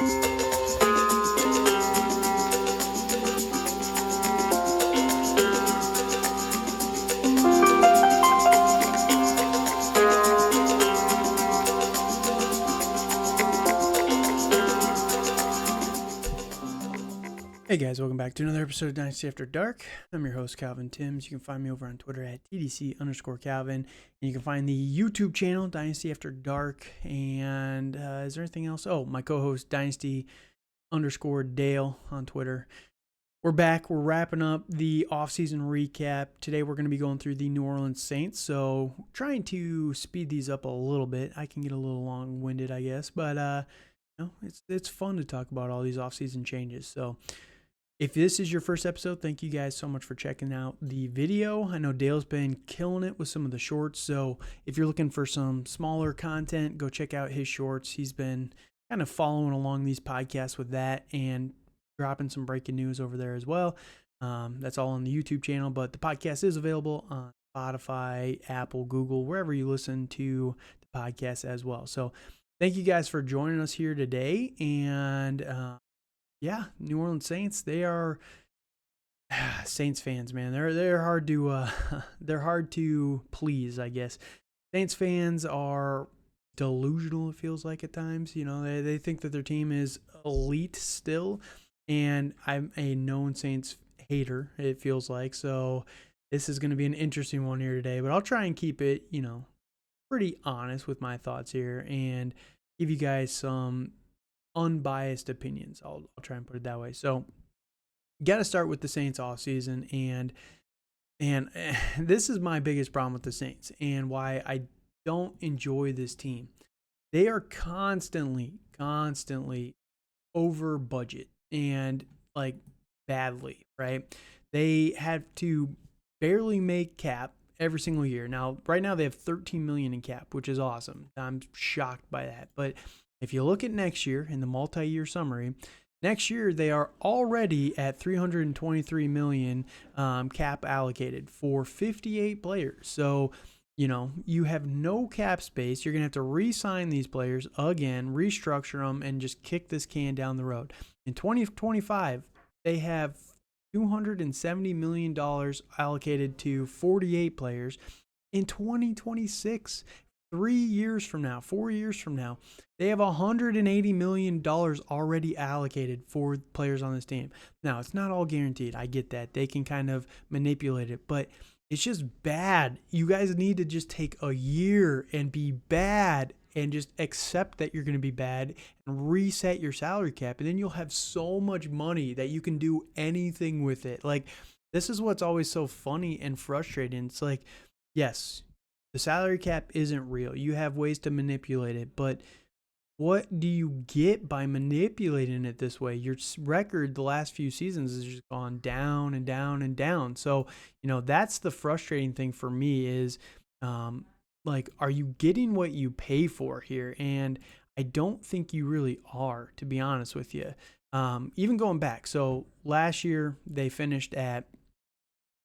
Hey guys, welcome back to another episode of Dynasty After Dark. I'm your host, Calvin Timms. You can find me over on Twitter at TDC_Calvin. And you can find the YouTube channel, Dynasty After Dark. And is there anything else? Oh, my co-host, Dynasty_Dale on Twitter. We're back. We're wrapping up the offseason recap. Today we're going to be going through the New Orleans Saints. So trying to speed these up a little bit. I can get a little long-winded, I guess. But it's fun to talk about all these offseason changes. So if this is your first episode, thank you guys so much for checking out the video. I know Dale's been killing it with some of the shorts, so if you're looking for some smaller content, go check out his shorts. He's been kind of following along these podcasts with that and dropping some breaking news over there as well. That's all on the YouTube channel, but the podcast is available on Spotify, Apple, Google, wherever you listen to the podcast as well. So thank you guys for joining us here today, and yeah, New Orleans Saints, they are Saints fans, man. They're hard to they're hard to please, I guess. Saints fans are delusional, it feels like at times. You know, they think that their team is elite still, and I'm a known Saints hater, it feels like. So this is going to be an interesting one here today, but I'll try and keep it, pretty honest with my thoughts here and give you guys some unbiased opinions. I'll try and put it that way. So got to start with the Saints offseason, and this is my biggest problem with the Saints and why I don't enjoy this team. They are constantly over budget and like badly, right? They have to barely make cap every single year. Now, right now they have $13 million in cap, which is awesome. I'm shocked by that. But if you look at next year in the multi-year summary, next year they are already at $323 million cap allocated for 58 players. So, you have no cap space. You're going to have to re-sign these players again, restructure them, and just kick this can down the road. In 2025, they have $270 million allocated to 48 players. In 2026, 4 years from now, they have $180 million already allocated for players on this team. Now, it's not all guaranteed. I get that. They can kind of manipulate it, but it's just bad. You guys need to just take a year and be bad and just accept that you're going to be bad and reset your salary cap. And then you'll have so much money that you can do anything with it. Like, this is what's always so funny and frustrating. It's like, yes, the salary cap isn't real. You have ways to manipulate it, but what do you get by manipulating it this way? Your record the last few seasons has just gone down and down and down. So, that's the frustrating thing for me is, are you getting what you pay for here? And I don't think you really are, to be honest with you. Even going back. So last year they finished at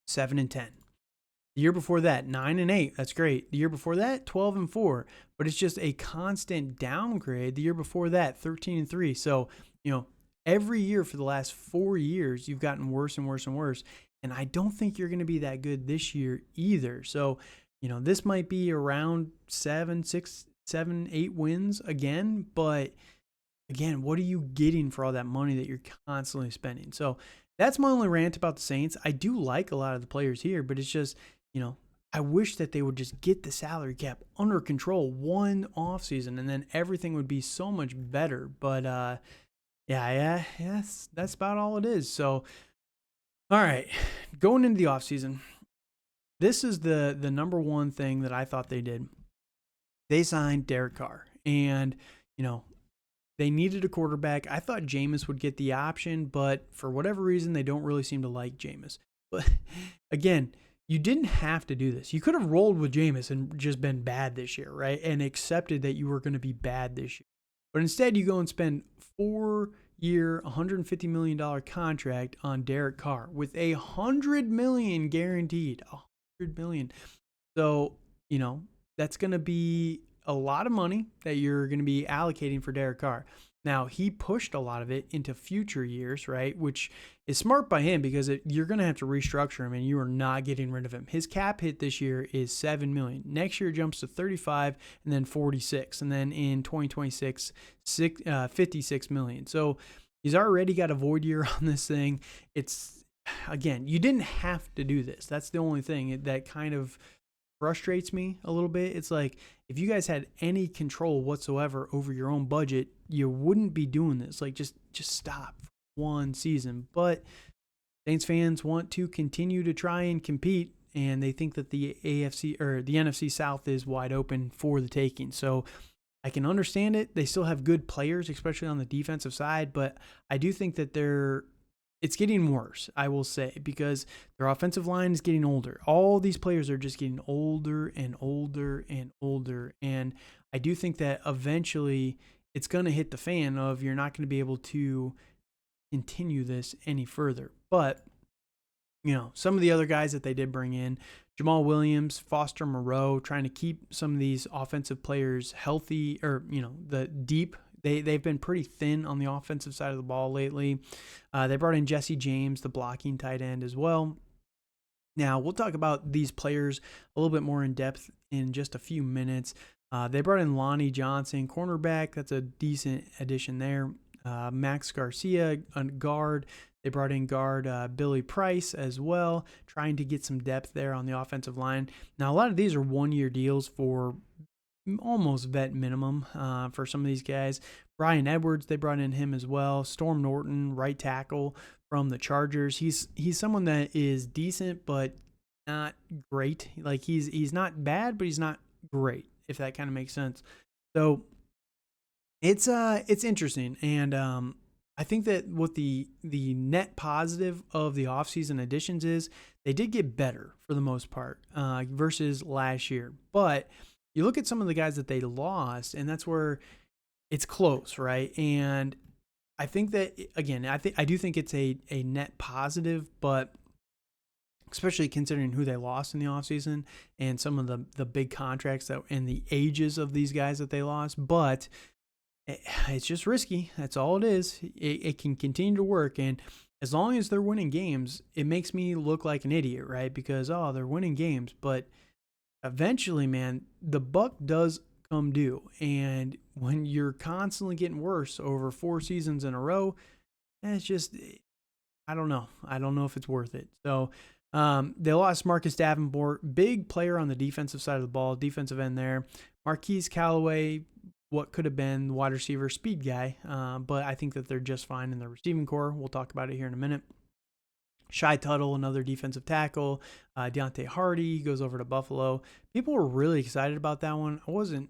7-10. The year before that, 9-8. That's great. The year before that, 12-4. But it's just a constant downgrade. The year before that, 13-3. So, every year for the last 4 years, you've gotten worse and worse and worse. And I don't think you're going to be that good this year either. So, this might be around 7, 8 wins again. But again, what are you getting for all that money that you're constantly spending? So that's my only rant about the Saints. I do like a lot of the players here, but it's just, I wish that they would just get the salary cap under control one offseason, and then everything would be so much better. But that's about all it is. So, all right, going into the offseason, this is the number one thing that I thought they did. They signed Derek Carr, and, they needed a quarterback. I thought Jameis would get the option, but for whatever reason, they don't really seem to like Jameis. But again, you didn't have to do this. You could have rolled with Jameis and just been bad this year, right? And accepted that you were going to be bad this year. But instead, you go and spend 4-year, $150 million contract on Derek Carr with $100 million guaranteed. $100 million. So, that's going to be a lot of money that you're going to be allocating for Derek Carr. Now, he pushed a lot of it into future years, right? Which is smart by him because you're going to have to restructure him and you are not getting rid of him. His cap hit this year is $7 million. Next year jumps to 35 and then 46. And then in 2026, $56 million. So he's already got a void year on this thing. It's, again, you didn't have to do this. That's the only thing that kind of frustrates me a little bit. It's like, if you guys had any control whatsoever over your own budget, you wouldn't be doing this. Like, just stop for one season. But Saints fans want to continue to try and compete, and they think that the AFC or the NFC South is wide open for the taking. So I can understand it. They still have good players, especially on the defensive side, but I do think that it's getting worse, I will say, because their offensive line is getting older. All these players are just getting older and older and older. And I do think that eventually it's going to hit the fan of you're not going to be able to continue this any further. But, some of the other guys that they did bring in, Jamaal Williams, Foster Moreau, trying to keep some of these offensive players healthy or, the deep. They've been pretty thin on the offensive side of the ball lately. They brought in Jesse James, the blocking tight end, as well. Now, we'll talk about these players a little bit more in depth in just a few minutes. They brought in Lonnie Johnson, cornerback. That's a decent addition there. Max Garcia, a guard. They brought in guard Billy Price as well, trying to get some depth there on the offensive line. Now, a lot of these are one-year deals for almost vet minimum for some of these guys. Brian Edwards, they brought in him as well. Storm Norton, right tackle from the Chargers. He's someone that is decent but not great. Like he's not bad, but he's not great, if that kind of makes sense. So it's interesting, and I think that what the net positive of the offseason additions is they did get better for the most part versus last year, but you look at some of the guys that they lost, and that's where it's close, right? And I think that, again, I do think it's a net positive, but especially considering who they lost in the offseason and some of the big contracts and the ages of these guys that they lost. But it's just risky. That's all it is. It can continue to work, and as long as they're winning games, it makes me look like an idiot, right? Because, they're winning games, but eventually, man, the buck does come due. And when you're constantly getting worse over 4 seasons in a row, it's just, I don't know. I don't know if it's worth it. So they lost Marcus Davenport, big player on the defensive side of the ball, defensive end there. Marquise Callaway, what could have been wide receiver speed guy. But I think that they're just fine in the receiving core. We'll talk about it here in a minute. Shy Tuttle, another defensive tackle. Deontay Hardy goes over to Buffalo. People were really excited about that one. I wasn't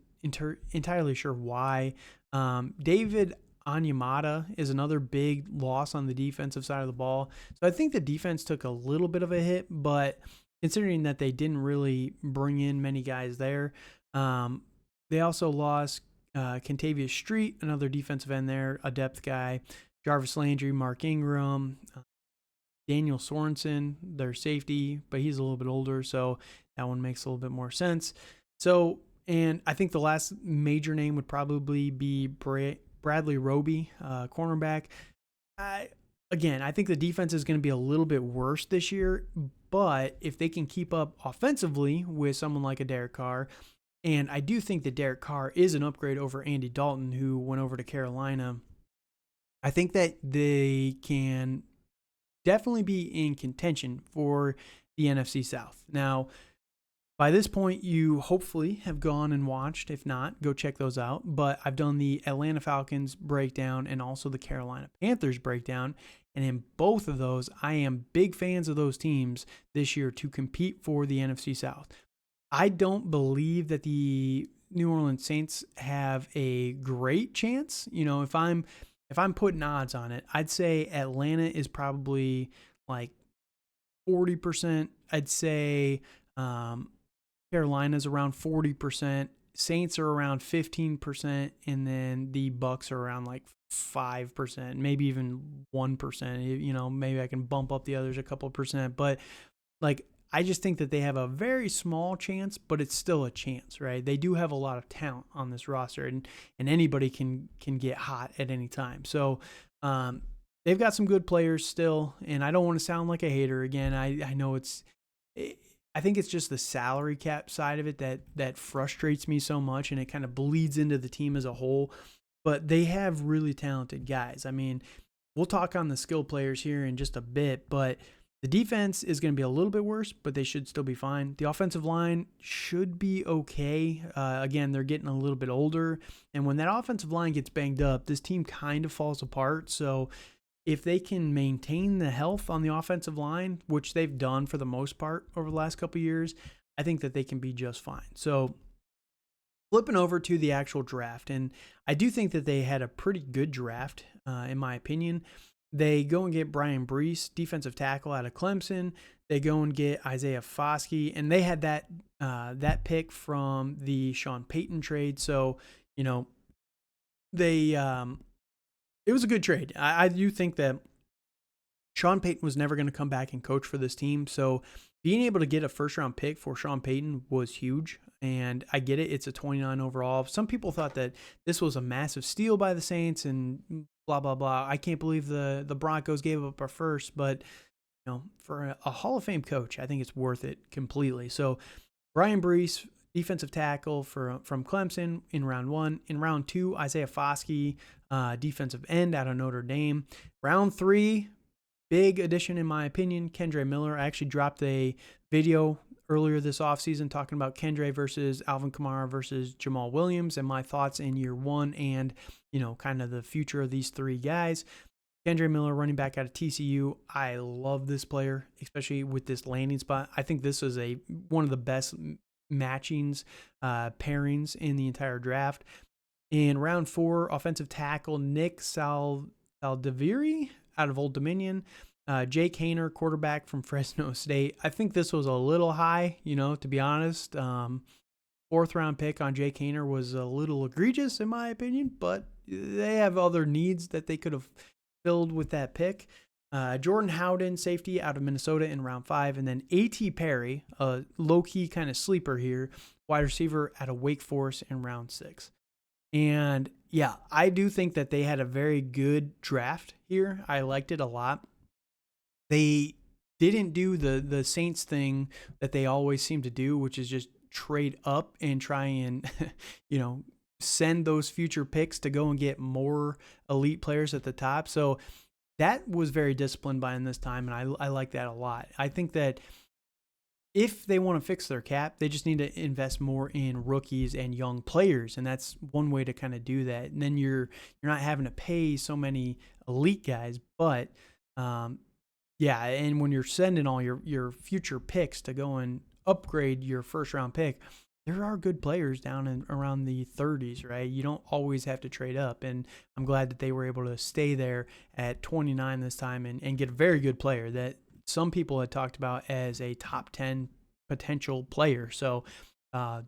entirely sure why. David Onyemata is another big loss on the defensive side of the ball. So I think the defense took a little bit of a hit, but considering that they didn't really bring in many guys there, they also lost Kentavious Street, another defensive end there, a depth guy. Jarvis Landry, Mark Ingram, Daniel Sorensen, their safety, but he's a little bit older, so that one makes a little bit more sense. So, and I think the last major name would probably be Bradley Roby, cornerback. I think the defense is going to be a little bit worse this year, but if they can keep up offensively with someone like a Derek Carr, and I do think that Derek Carr is an upgrade over Andy Dalton, who went over to Carolina, I think that they can definitely be in contention for the NFC South. Now, by this point, you hopefully have gone and watched. If not, go check those out. But I've done the Atlanta Falcons breakdown and also the Carolina Panthers breakdown. And in both of those, I am big fans of those teams this year to compete for the NFC South. I don't believe that the New Orleans Saints have a great chance. If I'm putting odds on it, I'd say Atlanta is probably like 40%. I'd say Carolina's around 40%. Saints are around 15%, and then the Bucks are around like 5%, maybe even 1%. Maybe I can bump up the others a couple percent, but like I just think that they have a very small chance, but it's still a chance, right? They do have a lot of talent on this roster, and anybody can get hot at any time. So they've got some good players still, and I don't want to sound like a hater again. I know I think it's just the salary cap side of it that frustrates me so much, and it kind of bleeds into the team as a whole. But they have really talented guys. I mean, we'll talk on the skill players here in just a bit, but the defense is going to be a little bit worse, but they should still be fine. The offensive line should be okay. Again, they're getting a little bit older, and when that offensive line gets banged up, this team kind of falls apart. So if they can maintain the health on the offensive line, which they've done for the most part over the last couple of years, I think that they can be just fine. So flipping over to the actual draft, and I do think that they had a pretty good draft, in my opinion. They go and get Brian Brees, defensive tackle out of Clemson. They go and get Isaiah Foskey, and they had that pick from the Sean Payton trade. So, they it was a good trade. I do think that Sean Payton was never going to come back and coach for this team. So being able to get a first-round pick for Sean Payton was huge. And I get it. It's a 29 overall. Some people thought that this was a massive steal by the Saints and blah, blah, blah. I can't believe the Broncos gave up a first. But, for a Hall of Fame coach, I think it's worth it completely. So Brian Brees, defensive tackle from Clemson in round 1. In round 2, Isaiah Foskey, defensive end out of Notre Dame. Round 3, big addition in my opinion, Kendre Miller. I actually dropped a video earlier this offseason talking about Kendre versus Alvin Kamara versus Jamaal Williams and my thoughts in year 1 and, kind of the future of these three guys. Kendre Miller, running back out of TCU. I love this player, especially with this landing spot. I think this is one of the best matchings, pairings in the entire draft. In round 4, offensive tackle Nick Saldiveri out of Old Dominion. Jake Haener, quarterback from Fresno State. I think this was a little high, to be honest. 4th round pick on Jake Haener was a little egregious in my opinion, but they have other needs that they could have filled with that pick. Jordan Howden, safety out of Minnesota in round 5. And then A.T. Perry, a low-key kind of sleeper here, wide receiver out of Wake Forest in round 6. And yeah, I do think that they had a very good draft here. I liked it a lot. They didn't do the Saints thing that they always seem to do, which is just trade up and try and, send those future picks to go and get more elite players at the top. So that was very disciplined by them this time, and I like that a lot. I think that if they want to fix their cap, they just need to invest more in rookies and young players, and that's one way to kind of do that. And then you're not having to pay so many elite guys, but yeah, and when you're sending all your future picks to go and upgrade your first round pick, there are good players down in around the 30s, right? You don't always have to trade up, and I'm glad that they were able to stay there at 29 this time and get a very good player that some people had talked about as a top 10 potential player. So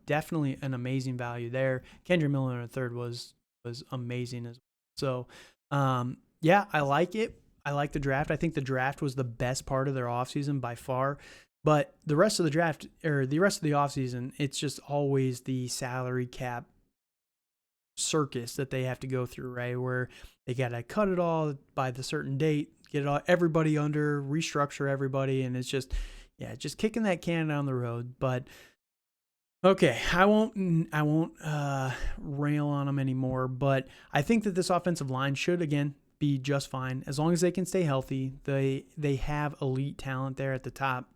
definitely an amazing value there. Kendre Miller in the 3rd was amazing as well. So yeah, I like it. I like the draft. I think the draft was the best part of their offseason by far. But the rest of the draft, or the rest of the offseason, it's just always the salary cap circus that they have to go through, right? Where they got to cut it all by the certain date, get it all, everybody under, restructure everybody, and it's just kicking that can down the road. But okay, I won't rail on them anymore. But I think that this offensive line should again be just fine as long as they can stay healthy. They have elite talent there at the top.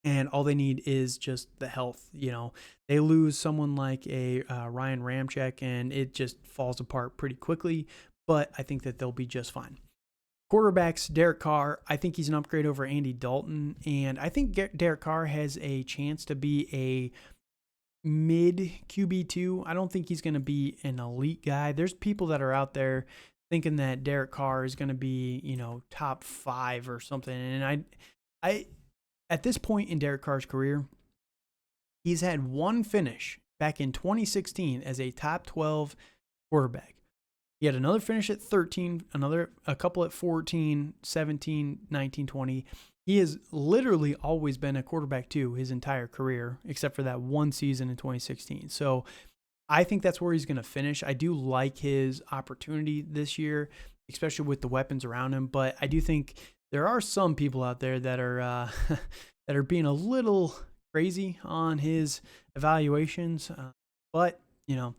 And all they need is just the health. They lose someone like a Ryan Ramczyk, and it just falls apart pretty quickly. But I think that they'll be just fine. Quarterbacks, Derek Carr. I think he's an upgrade over Andy Dalton. And I think Derek Carr has a chance to be a mid QB2. I don't think he's going to be an elite guy. There's people that are out there thinking that Derek Carr is going to be, top 5 or something. And I at this point in Derek Carr's career, he's had one finish back in 2016 as a top 12 quarterback. He had another finish at 13, a couple at 14, 17, 19, 20. He has literally always been a quarterback two his entire career, except for that one season in 2016. So I think that's where he's going to finish. I do like his opportunity this year, especially with the weapons around him. But I do think there are some people out there that are that are being a little crazy on his evaluations. But you know,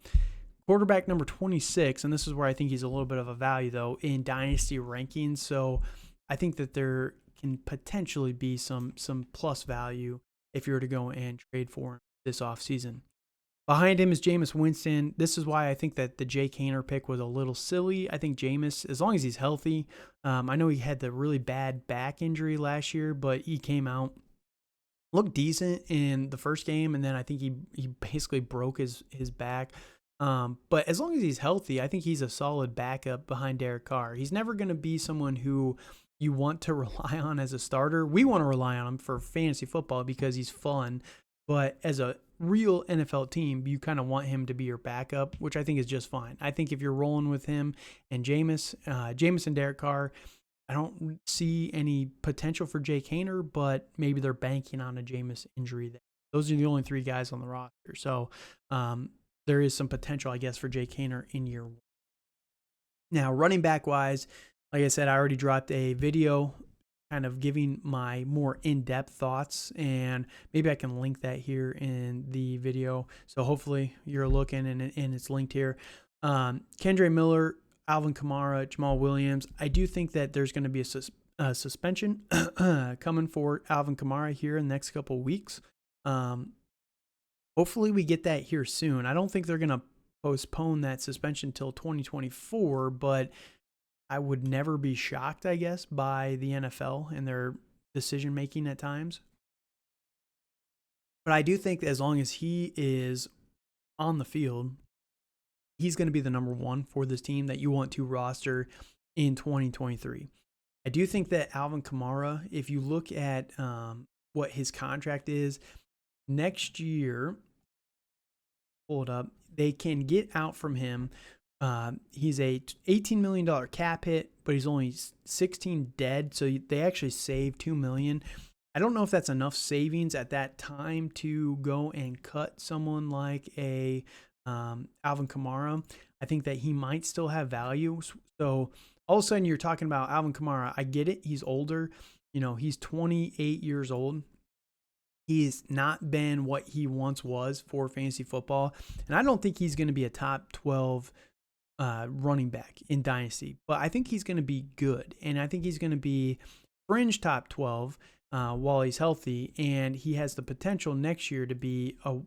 quarterback number 26, and this is where I think he's a little bit of a value though in dynasty rankings. So I think that there can potentially be some plus value if you were to go and trade for him this offseason. Behind him is Jameis Winston. This is why I think that the Jay Kendre pick was a little silly. I think Jameis, as long as he's healthy, I know he had the really bad back injury last year, but he came out, looked decent in the first game, and then I think he basically broke his back. But as long as he's healthy, I think he's a solid backup behind Derek Carr. He's never going to be someone who you want to rely on as a starter. We want to rely on him for fantasy football because he's fun. But as a real NFL team, you kind of want him to be your backup, which I think is just fine. I think if you're rolling with him and Jameis and Derek Carr, I don't see any potential for Jay Kendre, but maybe they're banking on a Jameis injury there. Those are the only three guys on the roster. So there is some potential, I guess, for Jay Kendre in year one. Now, running back wise, like I said, I already dropped a video kind of giving my more in-depth thoughts, and maybe I can link that here in the video. So hopefully you're looking and it's linked here. Kendre Miller, Alvin Kamara, Jamaal Williams. I do think that there's going to be a suspension coming for Alvin Kamara here in the next couple of weeks. Hopefully we get that here soon. I don't think they're going to postpone that suspension till 2024, but I would never be shocked, I guess, by the NFL and their decision making at times. But I do think that as long as he is on the field, he's going to be the number one for this team that you want to roster in 2023. I do think that Alvin Kamara, if you look at what his contract is, next year, pull it up, they can get out from him. He's a $18 million cap hit, but he's only 16 dead. So they actually save $2 million. I don't know if that's enough savings at that time to go and cut someone like a Alvin Kamara. I think that he might still have value. So all of a sudden you're talking about Alvin Kamara. I get it. He's older. You know, he's 28 years old. He's not been what he once was for fantasy football. And I don't think he's going to be a top 12 running back in Dynasty. But I think he's going to be good. And I think he's going to be fringe top 12 while he's healthy. And he has the potential next year to be a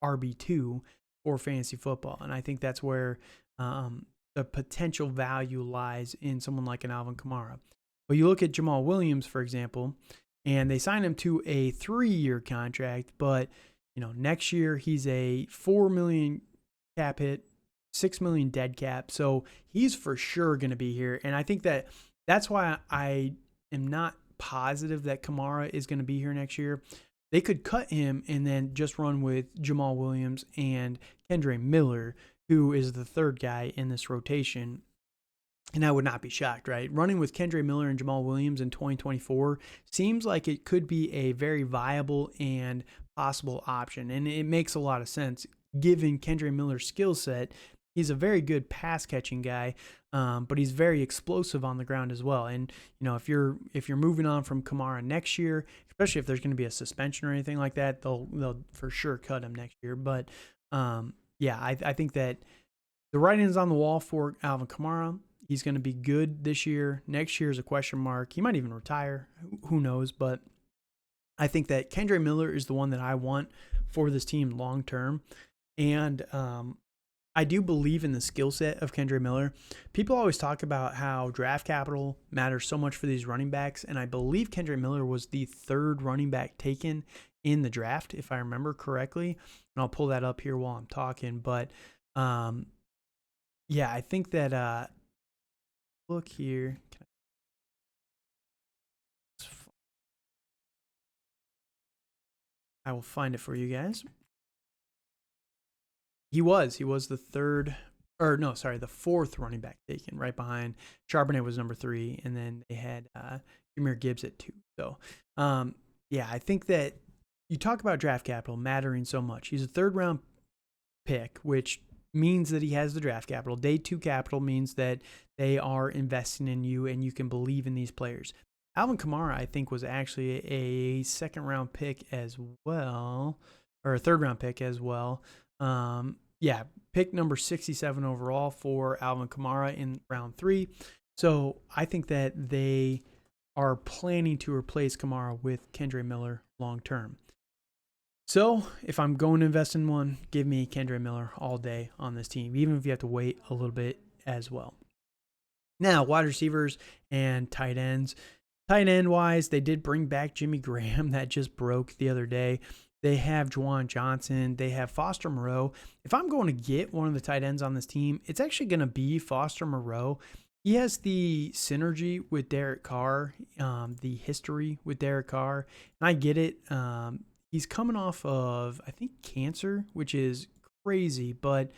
RB2 for fantasy football. And I think that's where the potential value lies in someone like an Alvin Kamara. But you look at Jamaal Williams, for example, and they signed him to a 3-year contract, but next year he's a $4 million cap hit, $6 million dead cap. So he's for sure going to be here. And I think that's why I am not positive that Kamara is going to be here next year. They could cut him and then just run with Jamaal Williams and Kendre Miller, who is the third guy in this rotation. And I would not be shocked, right? Running with Kendre Miller and Jamaal Williams in 2024 seems like it could be a very viable and possible option. And it makes a lot of sense given Kendre Miller's skill set. He's a very good pass catching guy, but he's very explosive on the ground as well. And if you're moving on from Kamara next year, especially if there's going to be a suspension or anything like that, they'll for sure cut him next year. But I think that the writing is on the wall for Alvin Kamara. He's going to be good this year. Next year is a question mark. He might even retire. Who knows? But I think that Kendre Miller is the one that I want for this team long term. And I do believe in the skill set of Kendre Miller. People always talk about how draft capital matters so much for these running backs. And I believe Kendre Miller was the 3rd running back taken in the draft, if I remember correctly. And I'll pull that up here while I'm talking. But I think that look here. I will find it for you guys. He was the 4th running back taken, right behind Charbonnet was number 3, and then they had Jahmyr Gibbs at 2. So, yeah, I think that you talk about draft capital mattering so much. He's a 3rd-round pick, which means that he has the draft capital. Day 2 capital means that they are investing in you and you can believe in these players. Alvin Kamara, I think, was actually a 2nd-round pick as well, or a 3rd-round pick as well. Yeah, pick number 67 overall for Alvin Kamara in round 3. So I think that they are planning to replace Kamara with Kendre Miller long term. So if I'm going to invest in one, give me Kendre Miller all day on this team, even if you have to wait a little bit as well. Now, wide receivers and tight ends. Tight end wise, they did bring back Jimmy Graham. That just broke the other day. They have Juwan Johnson. They have Foster Moreau. If I'm going to get one of the tight ends on this team, it's actually going to be Foster Moreau. He has the synergy with Derek Carr, the history with Derek Carr, and I get it. He's coming off of, I think, cancer, which is crazy, but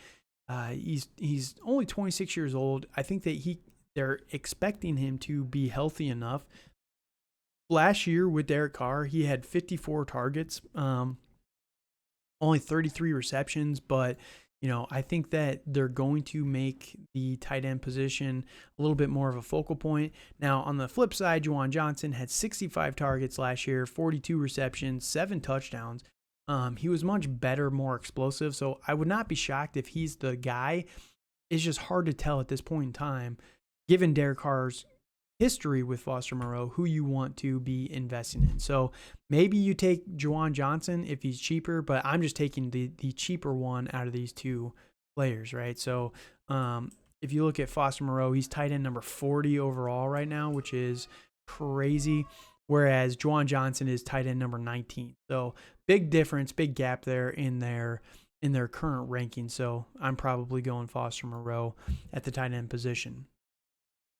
he's only 26 years old. I think that they're expecting him to be healthy enough. Last year with Derek Carr, he had 54 targets, only 33 receptions, but I think that they're going to make the tight end position a little bit more of a focal point. Now, on the flip side, Juwan Johnson had 65 targets last year, 42 receptions, 7 touchdowns. He was much better, more explosive, so I would not be shocked if he's the guy. It's just hard to tell at this point in time, given Derek Carr's history with Foster Moreau, who you want to be investing in. So maybe you take Juwan Johnson if he's cheaper, but I'm just taking the cheaper one out of these 2 players, right? So if you look at Foster Moreau, he's tight end number 40 overall right now, which is crazy, whereas Juwan Johnson is tight end number 19. So big difference, big gap there in their current ranking. So I'm probably going Foster Moreau at the tight end position.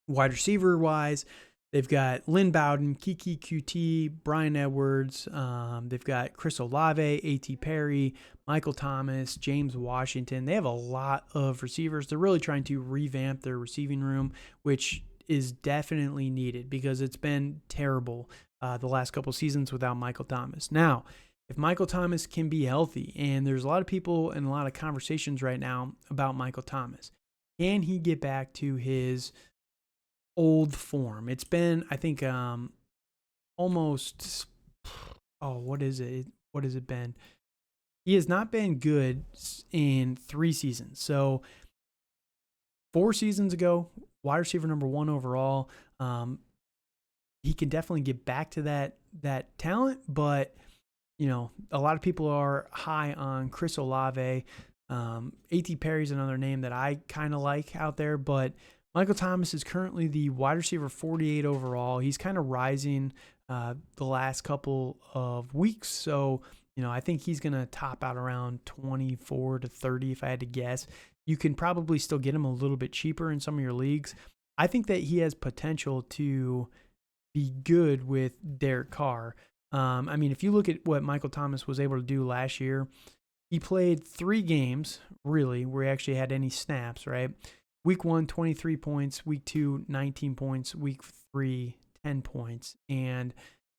Wide receiver wise, they've got Lynn Bowden, Kiki QT, Brian Edwards. They've got Chris Olave, A.T. Perry, Michael Thomas, James Washington. They have a lot of receivers. They're really trying to revamp their receiving room, which is definitely needed because it's been terrible the last couple seasons without Michael Thomas. Now, if Michael Thomas can be healthy, and there's a lot of people and a lot of conversations right now about Michael Thomas, can he get back to his old form? It's been, I think, almost, what has it been? He has not been good in 3 seasons. So 4 seasons ago, wide receiver number 1 overall. He can definitely get back to that talent, but a lot of people are high on Chris Olave. A.T. Perry's another name that I kind of like out there, but Michael Thomas is currently the wide receiver 48 overall. He's kind of rising the last couple of weeks. So, I think he's going to top out around 24 to 30 if I had to guess. You can probably still get him a little bit cheaper in some of your leagues. I think that he has potential to be good with Derek Carr. If you look at what Michael Thomas was able to do last year, he played 3 games, really, where he actually had any snaps, right? Week 1, 23 points. Week 2, 19 points. Week 3, 10 points. And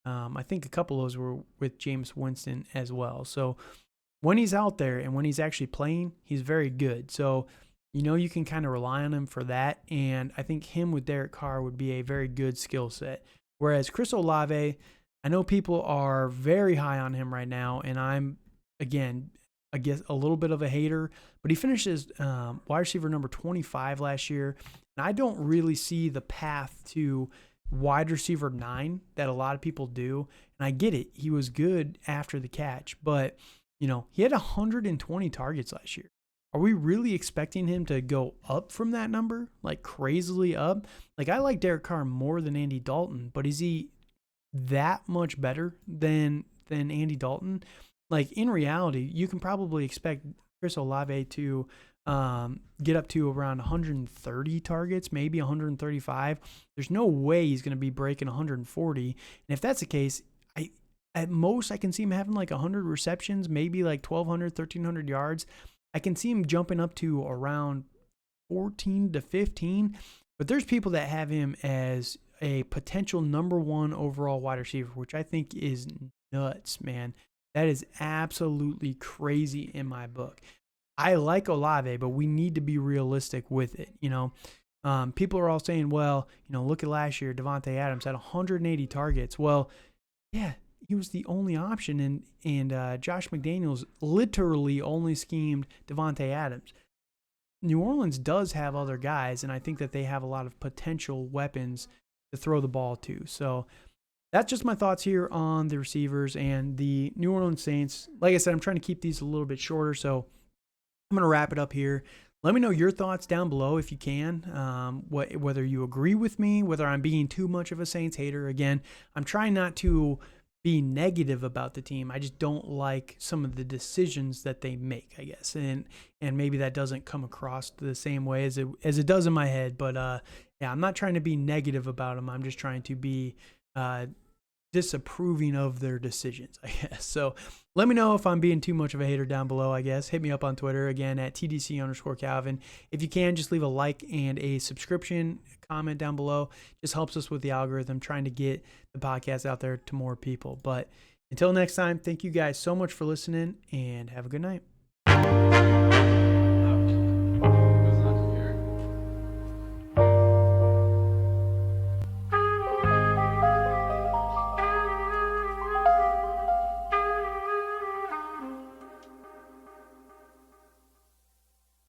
I think a couple of those were with James Winston as well. So when he's out there and when he's actually playing, he's very good. So, you can kind of rely on him for that. And I think him with Derek Carr would be a very good skill set. Whereas Chris Olave, I know people are very high on him right now. And I'm, again, I guess a little bit of a hater, but he finishes wide receiver number 25 last year. And I don't really see the path to wide receiver 9 that a lot of people do. And I get it. He was good after the catch, but he had 120 targets last year. Are we really expecting him to go up from that number? Like crazily up? Like I like Derek Carr more than Andy Dalton, but is he that much better than Andy Dalton? Like in reality, you can probably expect Chris Olave to get up to around 130 targets, maybe 135. There's no way he's going to be breaking 140. And if that's the case, at most I can see him having like 100 receptions, maybe like 1,200, 1,300 yards. I can see him jumping up to around 14 to 15. But there's people that have him as a potential number 1 overall wide receiver, which I think is nuts, man. That is absolutely crazy in my book. I like Olave, but we need to be realistic with it. People are all saying, well, look at last year, Davante Adams had 180 targets. Well, yeah, he was the only option, and Josh McDaniels literally only schemed Davante Adams. New Orleans does have other guys, and I think that they have a lot of potential weapons to throw the ball to. So that's just my thoughts here on the receivers and the New Orleans Saints. Like I said, I'm trying to keep these a little bit shorter, so I'm going to wrap it up here. Let me know your thoughts down below if you can, whether you agree with me, whether I'm being too much of a Saints hater. Again, I'm trying not to be negative about the team. I just don't like some of the decisions that they make, I guess. And maybe that doesn't come across the same way as it does in my head. But yeah, I'm not trying to be negative about them. I'm just trying to be disapproving of their decisions, I guess. So let me know if I'm being too much of a hater down below, I guess. Hit me up on Twitter, again, at TDC_Calvin. If you can, just leave a like and a subscription comment down below. Just helps us with the algorithm, trying to get the podcast out there to more people. But until next time, thank you guys so much for listening, and have a good night.